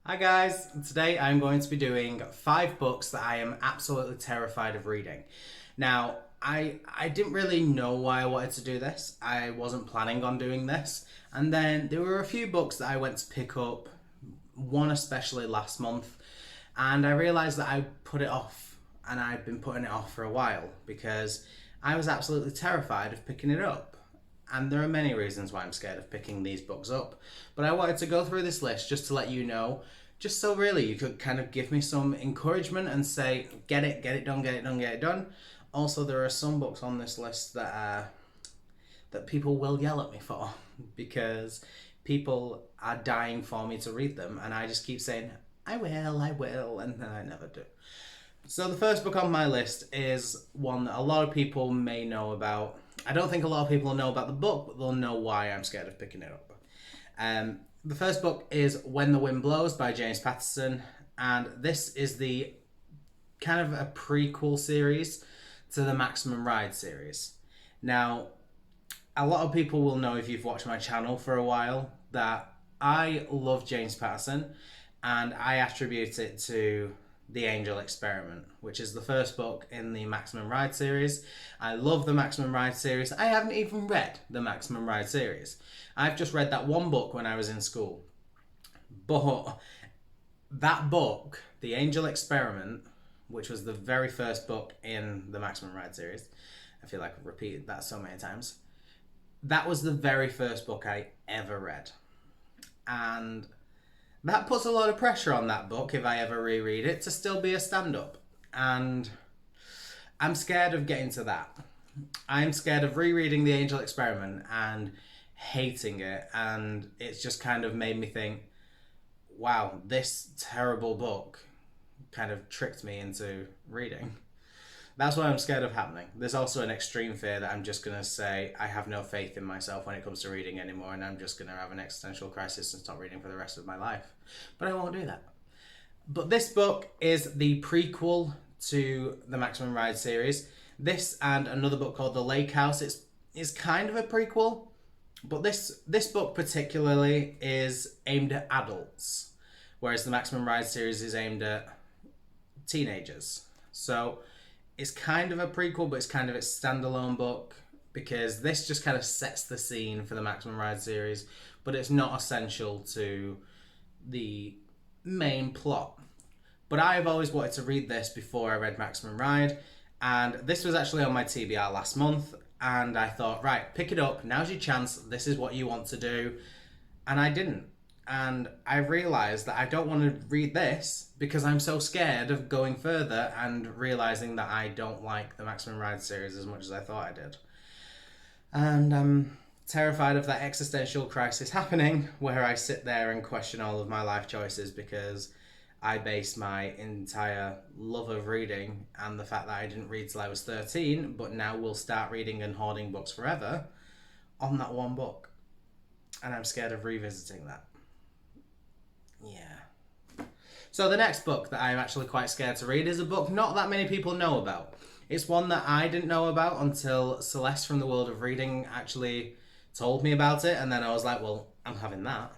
Hi guys, today I'm going to be doing 5 books that I am absolutely terrified of reading. Now, I didn't really know why I wanted to do this. I wasn't planning on doing this. And then there were a few books that I went to pick up, one especially last month, and I realized that I put it off and I'd been putting it off for a while because I was absolutely terrified of picking it up. And there are many reasons why I'm scared of picking these books up. But I wanted to go through this list just to let you know, just so really you could kind of give me some encouragement and say, get it done, get it done, get it done. Also, there are some books on this list that people will yell at me for because people are dying for me to read them, and I just keep saying, I will, and then I never do. So the first book on my list is one that a lot of people may know about. I don't think a lot of people know about the book, but they'll know why I'm scared of picking it up. The first book is When the Wind Blows by James Patterson, and this is the kind of a prequel series to the Maximum Ride series. Now, a lot of people will know if you've watched my channel for a while that I love James Patterson, and I attribute it to The Angel Experiment, which is the first book in the Maximum Ride series. I love the Maximum Ride series. I haven't even read the Maximum Ride series. I've just read that one book when I was in school. But that book, The Angel Experiment, which was the very first book in the Maximum Ride series, I feel like I've repeated that so many times. That was the very first book I ever read. And that puts a lot of pressure on that book if I ever reread it to still be a stand up. And I'm scared of getting to that. I'm scared of rereading The Angel Experiment and hating it. And it's just kind of made me think, wow, this terrible book kind of tricked me into reading. That's what I'm scared of happening. There's also an extreme fear that I'm just going to say I have no faith in myself when it comes to reading anymore, and I'm just going to have an existential crisis and stop reading for the rest of my life. But I won't do that. But this book is the prequel to the Maximum Ride series. This and another book called The Lake House. It's kind of a prequel, but this book particularly is aimed at adults, whereas the Maximum Ride series is aimed at teenagers. So it's kind of a prequel, but it's kind of its standalone book because this just kind of sets the scene for the Maximum Ride series, but it's not essential to the main plot. But I've always wanted to read this before I read Maximum Ride, and this was actually on my TBR last month, and I thought, right, pick it up, now's your chance, this is what you want to do, and I didn't. And I realised that I don't want to read this because I'm so scared of going further and realising that I don't like the Maximum Ride series as much as I thought I did. And I'm terrified of that existential crisis happening where I sit there and question all of my life choices because I base my entire love of reading and the fact that I didn't read till I was 13, but now will start reading and hoarding books forever on that one book. And I'm scared of revisiting that. Yeah. So the next book that I'm actually quite scared to read is a book not that many people know about. It's one that I didn't know about until Celeste from the World of Reading actually told me about it, and then I was like, well, I'm having that.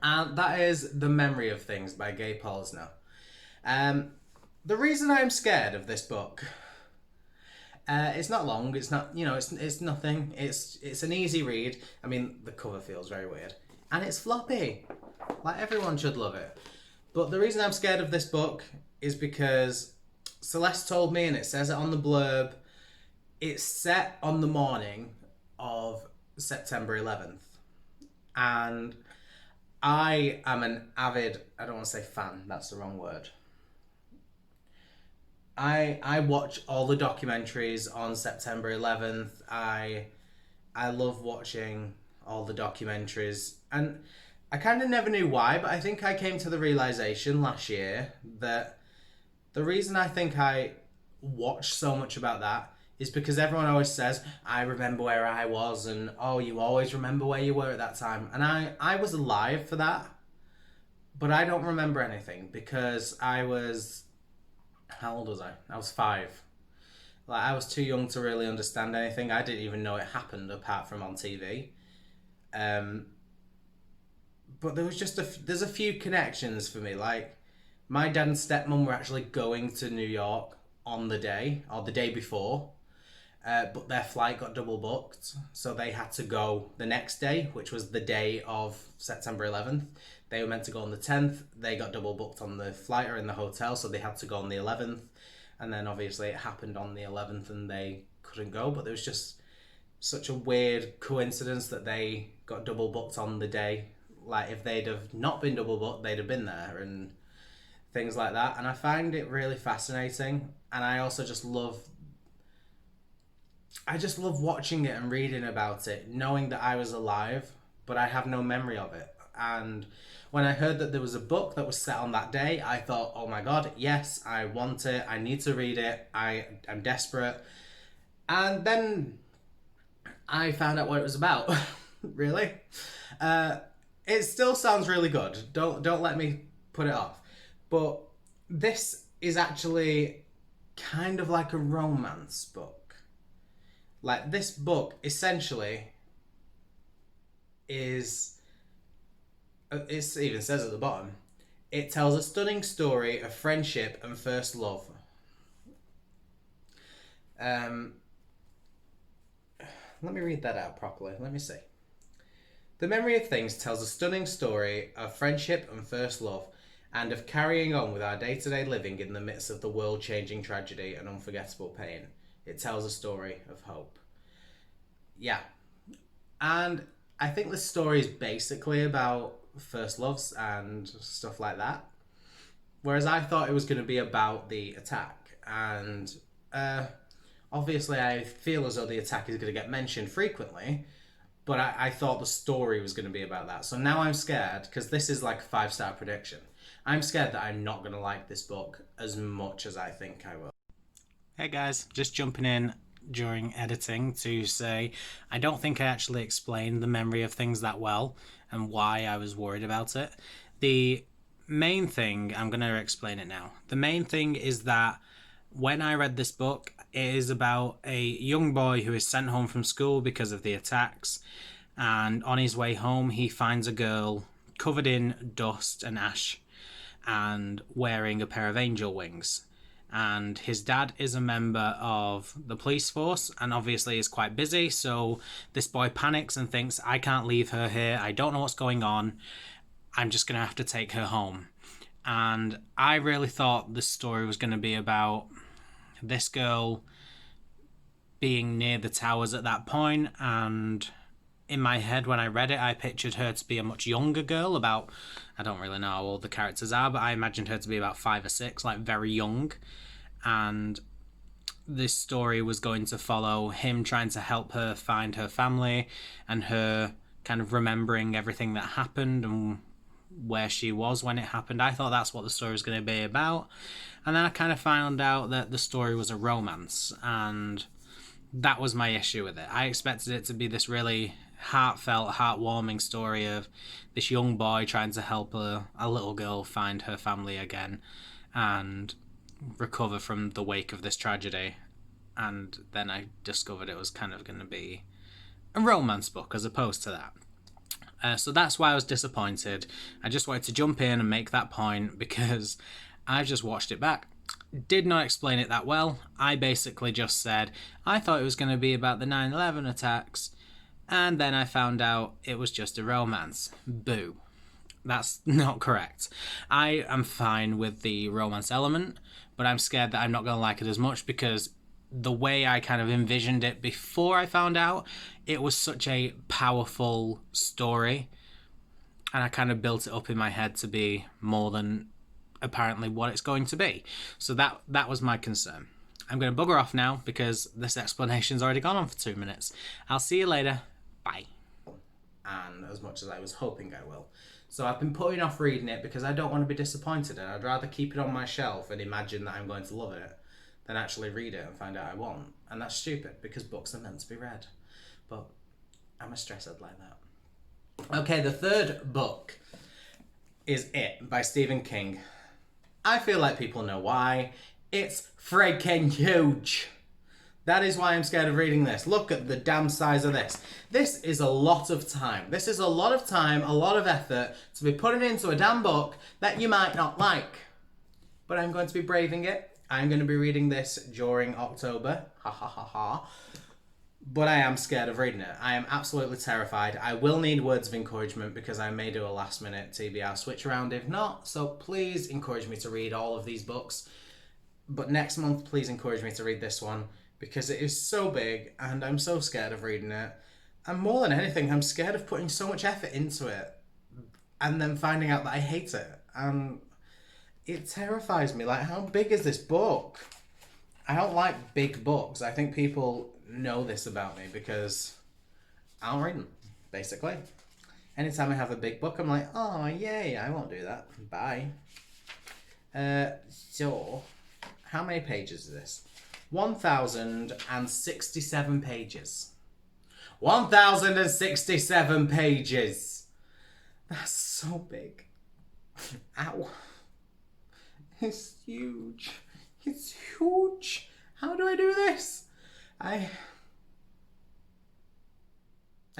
And that is The Memory of Things by Gay Paulsner. Um, the reason I'm scared of this book, it's not long. It's not, it's nothing. It's an easy read. I mean, the cover feels very weird, and it's floppy. Like everyone should love it. But the reason I'm scared of this book is because Celeste told me, and it says it on the blurb, it's set on the morning of September 11th. And I am an avid, I don't want to say fan, that's the wrong word. I watch all the documentaries on September 11th. I love watching all the documentaries, and I kind of never knew why, but I think I came to the realization last year that the reason I think I watch so much about that is because everyone always says, I remember where I was, and oh, you always remember where you were at that time. And I was alive for that, but I don't remember anything because I was, how old was I? I was 5. Like, I was too young to really understand anything. I didn't even know it happened apart from on TV. Um, but there was just there's a few connections for me. Like, my dad and stepmom were actually going to New York on the day or the day before, but their flight got double booked, so they had to go the next day, which was the day of September 11th. They were meant to go on the 10th. They got double booked on the flight or in the hotel, so they had to go on the 11th. And then obviously it happened on the 11th and they couldn't go, but there was just such a weird coincidence that they got double booked on the day. Like, if they'd have not been double booked, they'd have been there and things like that. And I find it really fascinating. And I also just love watching it and reading about it, knowing that I was alive, but I have no memory of it. And when I heard that there was a book that was set on that day, I thought, oh my God, yes, I want it. I need to read it. I'm desperate. And then I found out what it was about. Really? It still sounds really good. Don't let me put it off. But this is actually kind of like a romance book. Like, this book essentially is... It even says at the bottom, it tells a stunning story of friendship and first love. Let me read that out properly. Let me see. The Memory of Things tells a stunning story of friendship and first love, and of carrying on with our day-to-day living in the midst of the world-changing tragedy and unforgettable pain. It tells a story of hope. Yeah. And I think the story is basically about first loves and stuff like that. Whereas I thought it was going to be about the attack. And obviously I feel as though the attack is going to get mentioned frequently. But I thought the story was going to be about that. So now I'm scared, because this is like a 5-star prediction. I'm scared that I'm not going to like this book as much as I think I will. Hey guys, just jumping in during editing to say I don't think I actually explained the Memory of Things that well and why I was worried about it. The main thing, I'm going to explain it now. The main thing is that when I read this book, it is about a young boy who is sent home from school because of the attacks, and on his way home he finds a girl covered in dust and ash and wearing a pair of angel wings. And his dad is a member of the police force and obviously is quite busy, so this boy panics and thinks, I can't leave her here, I don't know what's going on, I'm just going to have to take her home. And I really thought this story was going to be about this girl being near the towers at that point, and in my head when I read it I pictured her to be a much younger girl, about, I don't really know how old the characters are, but I imagined her to be about 5 or 6, like very young. And this story was going to follow him trying to help her find her family and her kind of remembering everything that happened and where she was when it happened. I thought that's what the story was going to be about. And then I kind of found out that the story was a romance, and that was my issue with it. I expected it to be this really heartfelt, heartwarming story of this young boy trying to help a little girl find her family again and recover from the wake of this tragedy. And then I discovered it was kind of going to be a romance book as opposed to that. So that's why I was disappointed. I just wanted to jump in and make that point because I just watched it back. Did not explain it that well. I basically just said I thought it was going to be about the 9/11 attacks, and then I found out it was just a romance. Boo. That's not correct. I am fine with the romance element, but I'm scared that I'm not going to like it as much because the way I kind of envisioned it before I found out, it was such a powerful story, and I kind of built it up in my head to be more than apparently what it's going to be. So that was my concern. I'm going to bugger off now because this explanation's already gone on for 2 minutes. I'll see you later. Bye. And as much as I was hoping I will. So I've been putting off reading it because I don't want to be disappointed, and I'd rather keep it on my shelf and imagine that I'm going to love it than actually read it and find out I won't. And that's stupid because books are meant to be read. But I'm a stressed like that. Okay, the third book is It by Stephen King. I feel like people know why. It's freaking huge. That is why I'm scared of reading this. Look at the damn size of this. This is a lot of time. This is a lot of time, a lot of effort to be putting into a damn book that you might not like. But I'm going to be braving it. I'm going to be reading this during October. Ha ha ha ha. But I am scared of reading it. I am absolutely terrified. I will need words of encouragement because I may do a last minute TBR switch around if not. So please encourage me to read all of these books. But next month, please encourage me to read this one because it is so big and I'm so scared of reading it. And more than anything, I'm scared of putting so much effort into it and then finding out that I hate it. And it terrifies me. Like, how big is this book? I don't like big books. I think people know this about me because I don't read them, basically. Anytime I have a big book, I'm like, oh, yay, I won't do that. Bye. So, how many pages is this? 1,067 pages. 1,067 pages. That's so big. Ow. It's huge. It's huge. How do I do this? I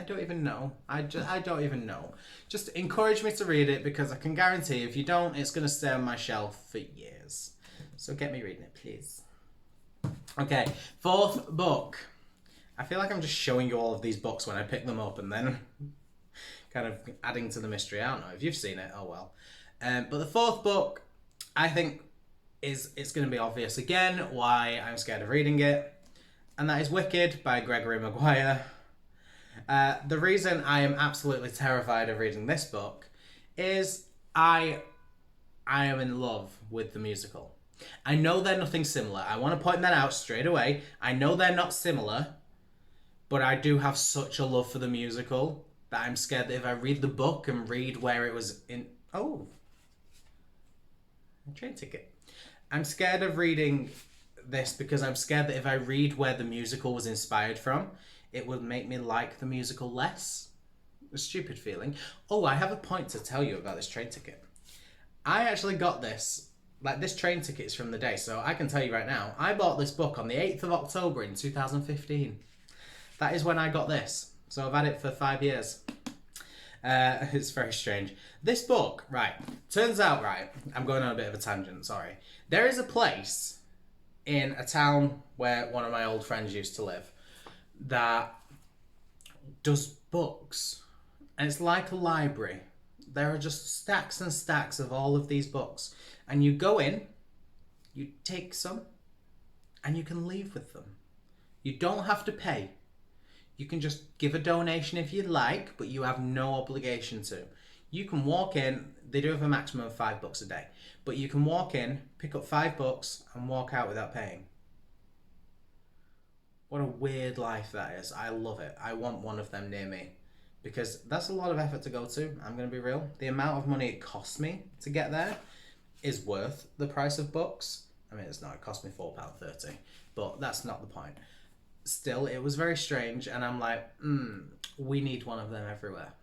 don't even know. I don't even know. Just encourage me to read it because I can guarantee if you don't, it's going to stay on my shelf for years. So get me reading it, please. Okay, fourth book. I feel like I'm just showing you all of these books when I pick them up and then kind of adding to the mystery. I don't know if you've seen it. Oh well. But the fourth book, I think, it's going to be obvious again why I'm scared of reading it, and that is Wicked by Gregory Maguire. The reason I am absolutely terrified of reading this book is I am in love with the musical. I know they're nothing similar. I want to point that out straight away. I know they're not similar, but I do have such a love for the musical that I'm scared that if I read the book and read where it was in... Oh, a train ticket. I'm scared of reading this because I'm scared that if I read where the musical was inspired from, it would make me like the musical less. A stupid feeling. Oh, I have a point to tell you about this train ticket. I actually got this, like this train ticket is from the day, so I can tell you right now, I bought this book on the 8th of October in 2015. That is when I got this. So I've had it for 5 years. It's very strange. This book, right, turns out, right, I'm going on a bit of a tangent, sorry. There is a place in a town where one of my old friends used to live that does books. And it's like a library. There are just stacks and stacks of all of these books. And you go in, you take some, and you can leave with them. You don't have to pay. You can just give a donation if you'd like, but you have no obligation to. You can walk in, they do have a maximum of 5 books a day, but you can walk in, pick up 5 books, and walk out without paying. What a weird life that is. I love it. I want one of them near me because that's a lot of effort to go to. I'm going to be real. The amount of money it cost me to get there is worth the price of books. I mean, it's not. It cost me £4.30, but that's not the point. Still, it was very strange, and I'm like, we need one of them everywhere.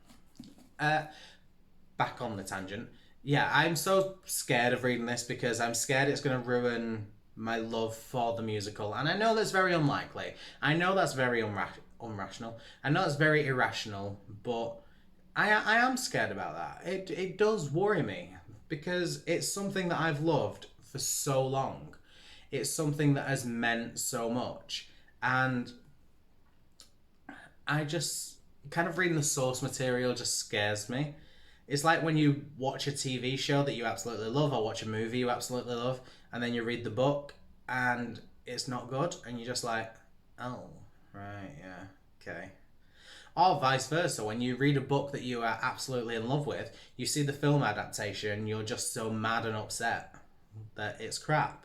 Back on the tangent. Yeah, I'm so scared of reading this because I'm scared it's going to ruin my love for the musical. And I know that's very unlikely. I know that's very unrational. I know it's very irrational, but I am scared about that. It does worry me because it's something that I've loved for so long. It's something that has meant so much. And I just kind of reading the source material just scares me. It's like when you watch a TV show that you absolutely love or watch a movie you absolutely love and then you read the book and it's not good and you're just like, oh, right, yeah, okay. Or vice versa, when you read a book that you are absolutely in love with, you see the film adaptation, you're just so mad and upset that it's crap.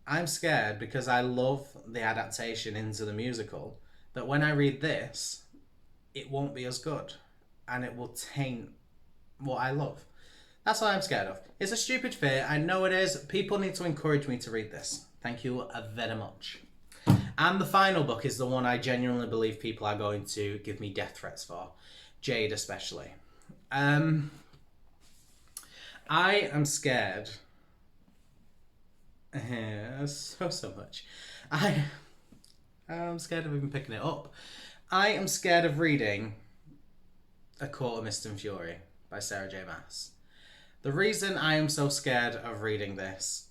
I'm scared because I love the adaptation into the musical that when I read this, it won't be as good and it will taint what I love. That's what I'm scared of. It's a stupid fear. I know it is. People need to encourage me to read this. Thank you very much. And the final book is the one I genuinely believe people are going to give me death threats for. Jade especially. I am scared. so much. I'm scared of even picking it up. I am scared of reading A Court of Mist and Fury by Sarah J. Maas. The reason I am so scared of reading this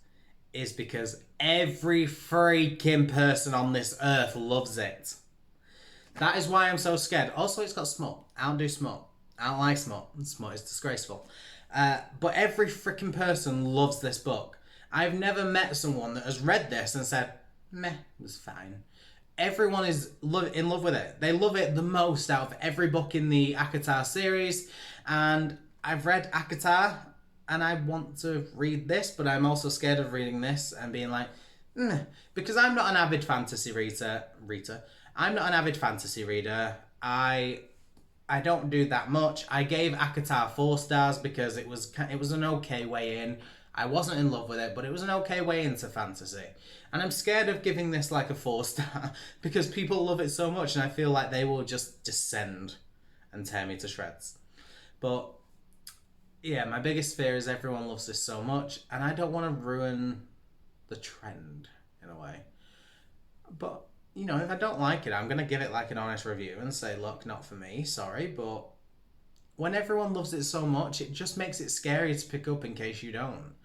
is because every freaking person on this earth loves it. That is why I'm so scared. Also, it's got smut. I don't do smut. I don't like smut. Smut is disgraceful. But every freaking person loves this book. I've never met someone that has read this and said, meh, it was fine. Everyone is in love with it. They love it the most out of every book in the ACOTAR series. And I've read ACOTAR and I want to read this, but I'm also scared of reading this and being like, because I'm not an avid fantasy reader. I'm not an avid fantasy reader. I don't do that much. I gave ACOTAR 4 stars because it was an okay way in. I wasn't in love with it, but it was an okay way into fantasy. And I'm scared of giving this like a 4 star because people love it so much and I feel like they will just descend and tear me to shreds. But yeah, my biggest fear is everyone loves this so much and I don't want to ruin the trend in a way. But, you know, if I don't like it, I'm going to give it like an honest review and say, look, not for me, sorry. But when everyone loves it so much, it just makes it scary to pick up in case you don't.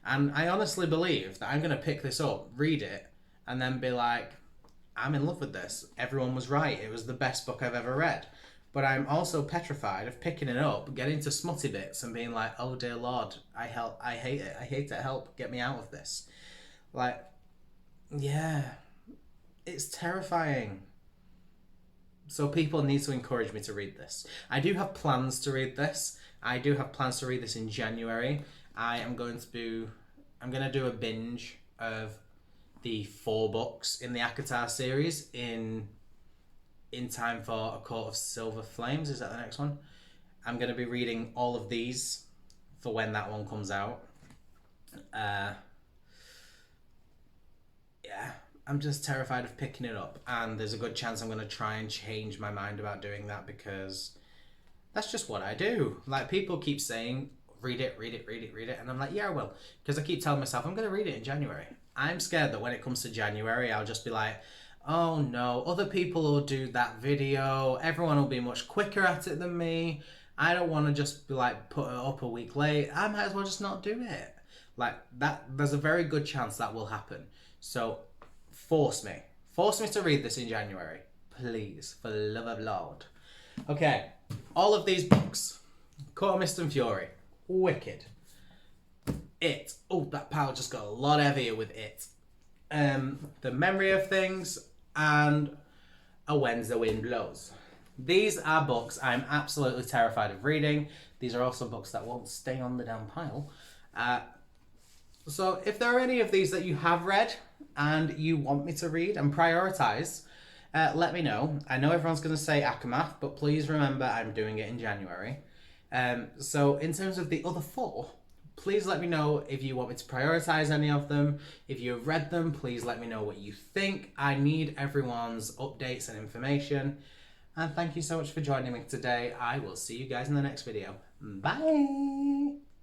And I honestly believe that I'm going to pick this up, read it, and then be like, I'm in love with this. Everyone was right. It was the best book I've ever read. But I'm also petrified of picking it up, getting to smutty bits and being like, oh dear Lord, I hate it. I hate it. Help, get me out of this. Like, yeah, it's terrifying. So people need to encourage me to read this. I do have plans to read this. I do have plans to read this in January. I'm going to do a binge of the 4 books in the ACOTAR series in time for A Court of Silver Flames. Is that the next one? I'm going to be reading all of these for when that one comes out. Yeah, I'm just terrified of picking it up, and there's a good chance I'm going to try and change my mind about doing that because that's just what I do. Like, people keep saying, read it, and I'm like, yeah, I will, because I keep telling myself I'm going to read it in January. I'm scared that when it comes to January, I'll just be like, oh no, other people will do that video, everyone will be much quicker at it than me. I don't want to just be like, put it up a week late. I might as well just not do it. Like, that, there's a very good chance that will happen. So force me to read this in January, please, for the love of Lord. Okay, all of these books: Court of Mist and Fury, wicked. It, oh, that pile just got a lot heavier with it. The Memory of Things and A When's the Wind Blows. These are books I'm absolutely terrified of reading. These are also books that won't stay on the damn pile. So if there are any of these that you have read and you want me to read and prioritise, let me know. I know everyone's going to say ACOMAF, but please remember I'm doing it in January. So in terms of the other 4, please let me know if you want me to prioritise any of them. If you've read them, please let me know what you think. I need everyone's updates and information. And thank you so much for joining me today. I will see you guys in the next video. Bye!